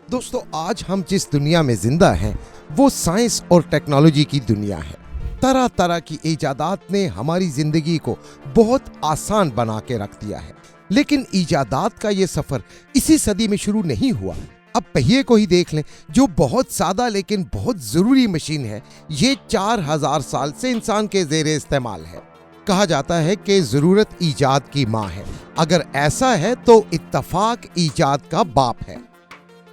दोस्तों, आज हम जिस दुनिया में जिंदा हैं वो साइंस और टेक्नोलॉजी की दुनिया है। तरह तरह की इजादात ने हमारी जिंदगी को बहुत आसान बना के रख दिया है। लेकिन इजादात का ये सफर इसी सदी में शुरू नहीं हुआ। अब पहिए को ही देख लें, जो बहुत सादा लेकिन बहुत जरूरी मशीन है। ये 4000 साल से इंसान के ज़ेरे इस्तेमाल है। कहा जाता है कि जरूरत ईजाद की माँ है। अगर ऐसा है तो इत्तफाक ईजाद का बाप है।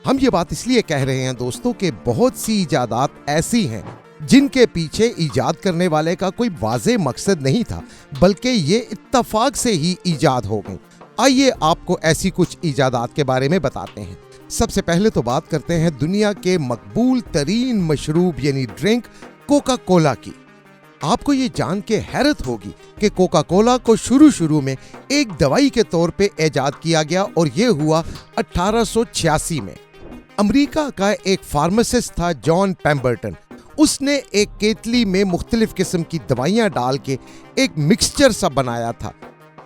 हम ये बात इसलिए कह रहे हैं दोस्तों कि बहुत सी इजादात ऐसी हैं जिनके पीछे इजाद करने वाले का कोई वाज़ेह मकसद नहीं था, बल्कि ये इत्तफाक से ही इजाद हो गई। आइए आपको ऐसी कुछ इजादात के बारे में बताते हैं। सबसे पहले तो बात करते हैं दुनिया के मकबूल तरीन मशरूब यानी ड्रिंक कोका कोला की। आपको ये जान के हैरत होगी कि कोका कोला को शुरू में एक दवाई के तौर पे इजाद किया गया और ये हुआ 1886 में। अमेरिका का एक फार्मासिस्ट था जॉन पेम्बरटन। उसने एक केतली में मुख्तलिफ किस्म की दवाइयां डाल के एक मिक्सचर सा बनाया था।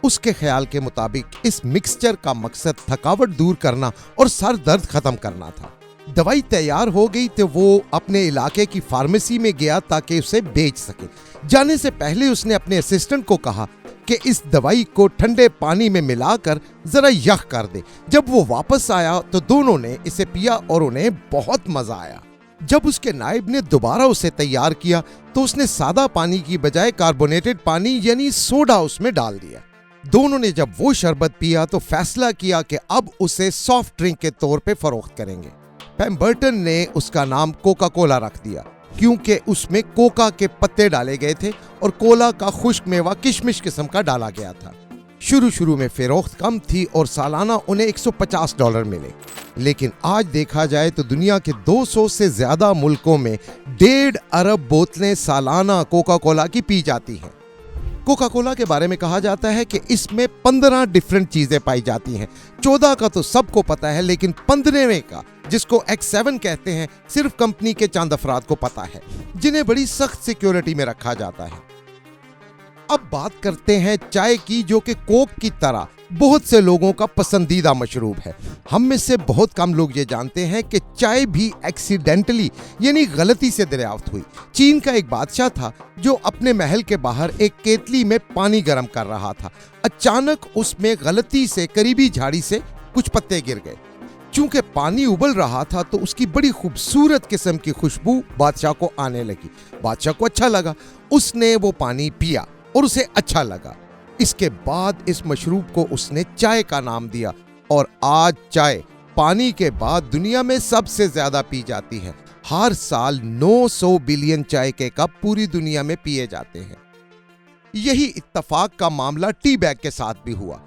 उसके ख्याल के मुताबिक इस मिक्सचर का मकसद थकावट दूर करना और सर दर्द खत्म करना था। दवाई तैयार हो गई तो वो अपने इलाके की फार्मेसी में गया ताकि उसे बेच सके। जाने से पहले उसने अपने असिस्टेंट को कहा कि इस दवाई को ठंडे पानी में मिलाकर जरा यख कर दे। जब वो वापस आया तो दोनों ने इसे पिया और उन्हें बहुत मजा आया। जब उसके नायब ने दोबारा उसे तैयार किया तो उसने सादा पानी की बजाय कार्बोनेटेड पानी यानी सोडा उसमें डाल दिया। दोनों ने जब वो शरबत पिया तो फैसला किया कि अब उसे सॉफ्ट ड्रिंक के तौर पे फरोख्त करेंगे। पेम्बरटन ने उसका नाम कोका कोला रख दिया क्योंकि उसमें कोका के पत्ते डाले गए थे और कोला का खुश्क मेवा किशमिश किस्म का डाला गया था। शुरू में फरोख्त कम थी और सालाना उन्हें $150 मिले, लेकिन आज देखा जाए तो दुनिया के 200 से ज्यादा मुल्कों में 1.5 अरब बोतलें सालाना कोका कोला की पी जाती हैं। कोका कोला के बारे में कहा जाता है कि इसमें 15 डिफरेंट चीजें पाई जाती हैं। 14 का तो सबको पता है, लेकिन 15वें का, जिसको X7 कहते हैं, सिर्फ कंपनी के चंद अफराद को पता है, जिन्हें बड़ी सख्त सिक्योरिटी में रखा जाता है। अब बात करते हैं चाय की, जो कि कोक की तरह बहुत से लोगों का पसंदीदा मशरूब है। हम में से बहुत कम लोग ये जानते हैं कि चाय भी एक्सीडेंटली यानी गलती से दरियाफ्त हुई। चीन का एक बादशाह था जो अपने महल के बाहर एक केतली में पानी गर्म कर रहा था। अचानक उसमें गलती से करीबी झाड़ी से कुछ पत्ते गिर गए। चूंकि पानी उबल रहा था तो उसकी बड़ी खूबसूरत किस्म की खुशबू बादशाह को आने लगी। बादशाह को अच्छा लगा, उसने वो पानी पिया और उसे अच्छा लगा। इसके बाद इस मशरूब को उसने चाय का नाम दिया और आज चाय पानी के बाद दुनिया में सबसे ज्यादा पी जाती है। हर साल 900 बिलियन चाय के कप पूरी दुनिया में पिए जाते हैं। यही इत्तफाक का मामला टी बैग के साथ भी हुआ।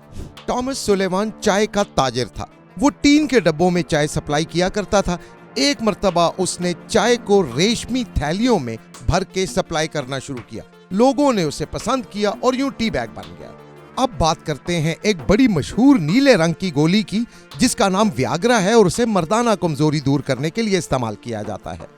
टॉमस सुलेवान चाय का ताजिर था। वो टीन के डब्बों में चाय सप्लाई किया करता था। एक मर्तबा उसने चाय को रेशमी थैलियों में भर के सप्लाई करना शुरू किया। लोगों ने उसे पसंद किया और यूं टी बैग बन गया। अब बात करते हैं एक बड़ी मशहूर नीले रंग की गोली की, जिसका नाम व्याग्रा है और उसे मर्दाना कमजोरी दूर करने के लिए इस्तेमाल किया जाता है।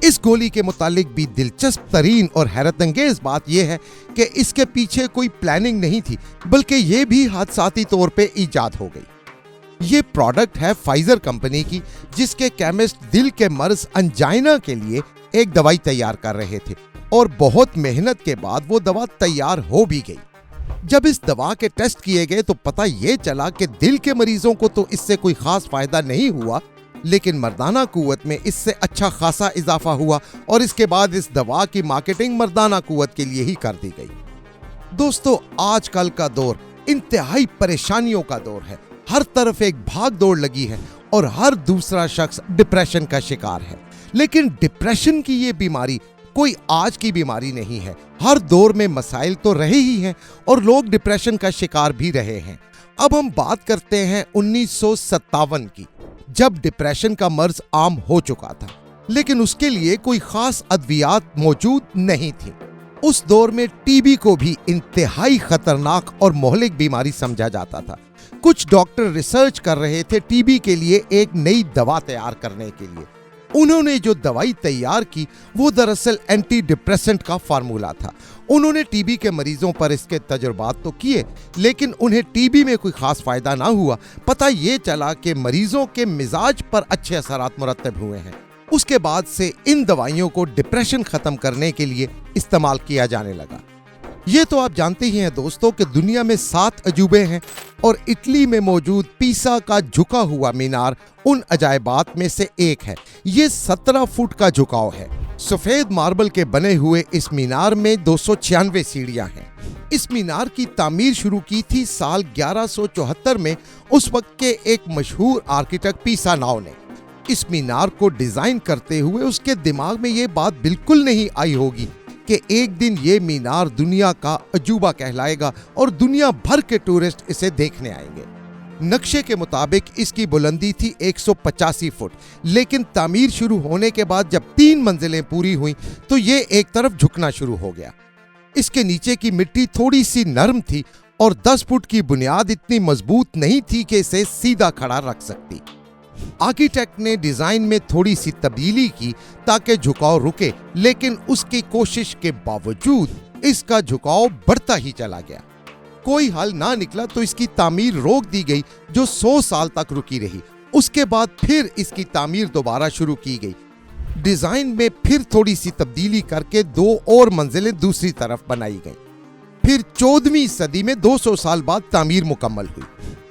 इस गोली के मुतालिक भी दिलचस्प तरीन और हैरत अंगेज बात यह है कि इसके पीछे कोई प्लानिंग नहीं थी, बल्कि ये भी हादसाती तौर पे इजाद हो गई। ये प्रोडक्ट है फाइजर कंपनी की, जिसके केमिस्ट दिल के मर्ज अंजाइना के लिए एक दवाई तैयार कर रहे थे और बहुत मेहनत के बाद वो दवा तैयार हो भी गई। जब इस दवा के टेस्ट किए गए तो पता ये चला कि दिल के मरीजों को तो इससे कोई खास फायदा नहीं हुआ, लेकिन मर्दाना कुव्वत में इससे अच्छा खासा इजाफा हुआ और इसके बाद इस दवा की मार्केटिंग मर्दाना कुव्वत के लिए ही कर दी गई। दोस्तों, आजकल का दौर इंतहाई परेशानियों का दौर है। हर तरफ एक भाग दौड़ लगी है और हर दूसरा शख्स डिप्रेशन का शिकार है। लेकिन डिप्रेशन की ये बीमारी कोई आज की बीमारी नहीं है। हर दौर में मसाइल तो रहे ही हैं और लोग डिप्रेशन का शिकार भी रहे हैं। अब हम बात करते हैं 1957 की, जब डिप्रेशन का मर्ज आम हो चुका था, लेकिन उसके लिए कोई खास अद्वियात मौजूद नहीं थी। उस दौर में टीबी को भी इंतहाई खतरनाक और मोहलिक बीमारी समझा जाता था। कुछ डॉक्टर रिसर्च कर रहे थे टीबी के लिए एक नई दवा तैयार करने के लिए। उन्होंने जो दवाई तैयार की वो दरअसल एंटी डिप्रेसेंट का फार्मूला था। उन्होंने टीबी के मरीजों पर इसके तजुर्बात तो किए, लेकिन उन्हें टीबी में कोई खास फायदा ना हुआ। पता ये चला कि मरीजों के मिजाज पर अच्छे असरात मुरतब हुए हैं। उसके बाद से इन दवाइयों को डिप्रेशन खत्म करने के लिए इस्तेमाल किया जाने लगा। ये तो आप जानते ही हैं दोस्तों कि दुनिया में 7 अजूबे हैं और इटली में मौजूद पीसा का झुका हुआ मीनार उन अजायबात में से एक है। ये 17 फुट का झुकाव है। सफेद मार्बल के बने हुए इस मीनार में 296 सीढ़ियां हैं। इस मीनार की तामीर शुरू की थी साल 1174 में उस वक्त के एक मशहूर आर्किटेक्ट पीसानाओ ने। इस मीनार को डिजाइन करते हुए उसके दिमाग में ये बात बिल्कुल नहीं आई होगी कि एक दिन ये मीनार दुनिया का अजूबा कहलाएगा और दुनिया भर के टूरिस्ट इसे देखने आएंगे। नक्शे के मुताबिक इसकी बुलंदी थी 185 फुट, लेकिन तामीर शुरू होने के बाद जब 3 मंजिलें पूरी हुई तो ये एक तरफ झुकना शुरू हो गया। इसके नीचे की मिट्टी थोड़ी सी नरम थी और 10 फुट की बुनियाद इतनी मजबूत नहीं थी कि इसे सीधा खड़ा रख सकती। आर्किटेक्ट ने डिजाइन में थोड़ी सी तब्दीली की ताकि झुकाव रुके, लेकिन उसकी कोशिश के बावजूद इसका झुकाव बढ़ता ही चला गया। कोई हल ना निकला तो इसकी तामीर रोक दी गई, जो 100 साल तक रुकी रही। उसके बाद फिर इसकी तामीर दोबारा शुरू की गई। डिजाइन में फिर थोड़ी सी तब्दीली करके 2 और मंजिलें दूसरी तरफ बनाई गईं। फिर 14वीं सदी में 200 साल बाद तामीर मुकम्मल हुई,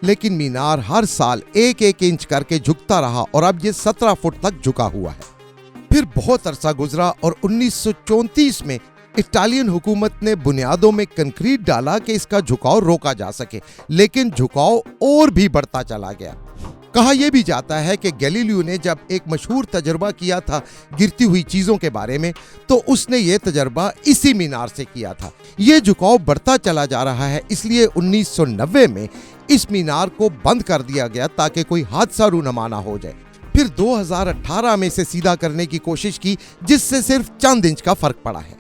लेकिन मीनार हर साल 1-1 इंच करके झुकता रहा और अब ये 17 फुट तक झुका हुआ है। फिर बहुत अरसा गुजरा और 1934 में इटालियन हुकूमत ने बुनियादों में कंक्रीट डाला कि इसका झुकाव रोका जा सके, लेकिन झुकाव और भी बढ़ता चला गया। कहा यह भी जाता है कि गैलीलियो ने जब एक मशहूर तजर्बा किया था गिरती हुई चीजों के बारे में, तो उसने ये तजर्बा इसी मीनार से किया था। ये झुकाव बढ़ता चला जा रहा है, इसलिए 1990 में इस मीनार को बंद कर दिया गया ताकि कोई हादसा रूनुमा ना हो जाए। फिर 2018 में इसे सीधा करने की कोशिश की, जिससे सिर्फ चंद इंच का फर्क पड़ा है।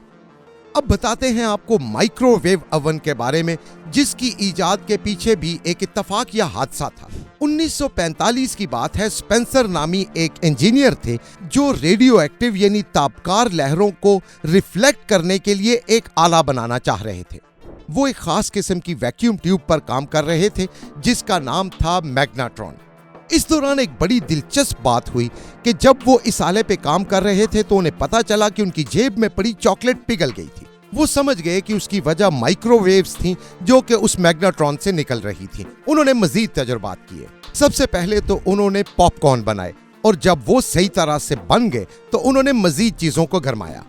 अब बताते हैं आपको माइक्रोवेव ओवन के बारे में, जिसकी इजाद के पीछे भी एक इत्तफाक या हादसा था। 1945 की बात है। स्पेंसर नामी एक इंजीनियर थे जो रेडियो एक्टिव यानी तापकार लहरों को रिफ्लेक्ट करने के लिए एक आला बनाना चाह रहे थे। वो एक खास किस्म की वैक्यूम ट्यूब पर काम कर रहे थे जिसका नाम था मैग्नेट्रॉन। इस दौरान एक बड़ी दिलचस्प बात हुई कि जब वो इस आले पे काम कर रहे थे तो उन्हें पता चला कि उनकी जेब में पड़ी चॉकलेट पिघल गई थी। वो समझ गए कि उसकी वजह माइक्रोवेव्स थीं जो कि उस मैग्नेट्रॉन से निकल रही थीं। उन्होंने मजीद तजुर्बात किए। सबसे पहले तो उन्होंने पॉपकॉर्न बनाए और जब वो सही तरह से बन गए तो उन्होंने मजीद चीजों को गरमाया।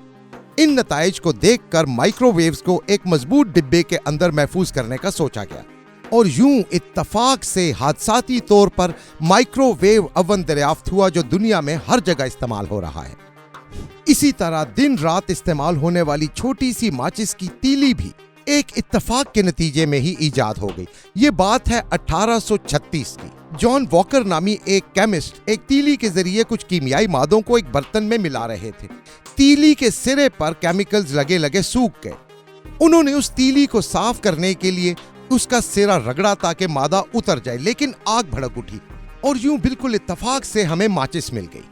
इन नताइज को देखकर माइक्रोवेव्स को एक मजबूत डिब्बे के अंदर महफूज करने का सोचा गया और यूं इत्तफाक से हादसाती तौर पर माइक्रोवेव ओवन दरियाफ्त हुआ जो दुनिया में हर जगह इस्तेमाल हो रहा है। इसी तरह दिन रात इस्तेमाल होने वाली छोटी सी माचिस की तीली भी एक इत्तफाक के नतीजे में ही इजाद हो गई। ये बात है 1836 की। जॉन वॉकर नामी एक केमिस्ट एक तीली के जरिए कुछ कीमियाई मादों को एक बर्तन में मिला रहे थे। तीली के सिरे पर केमिकल्स लगे लगे सूख गए। उन्होंने उस तीली को साफ करने के लिए उसका सिरा रगड़ा ताकि मादा उतर जाए, लेकिन आग भड़क उठी और यूं बिल्कुल इत्तफाक से हमें माचिस मिल गई।